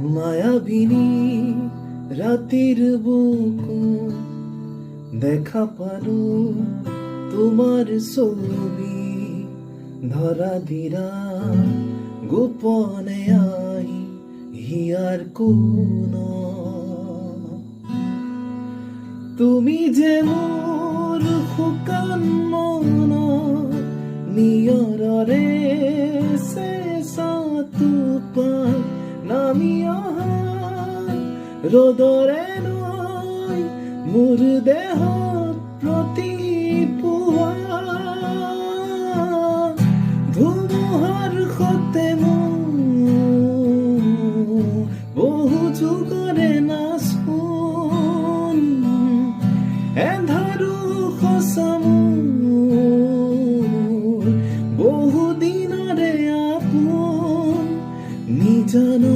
মায়াবিনী ৰাতিৰ বুকু দেখা পালো তোমাৰ ছবি ধৰা দিৰা গোপনে আই হিয়াৰ কোন তুমি যে মোৰ শুকান মন নিয়ৰৰে চেঁচাটোপাই নামি অহা ৰ'দৰে নৈ মোৰ দেহত প্ৰতিপুৱা ধুমুহাৰ সতে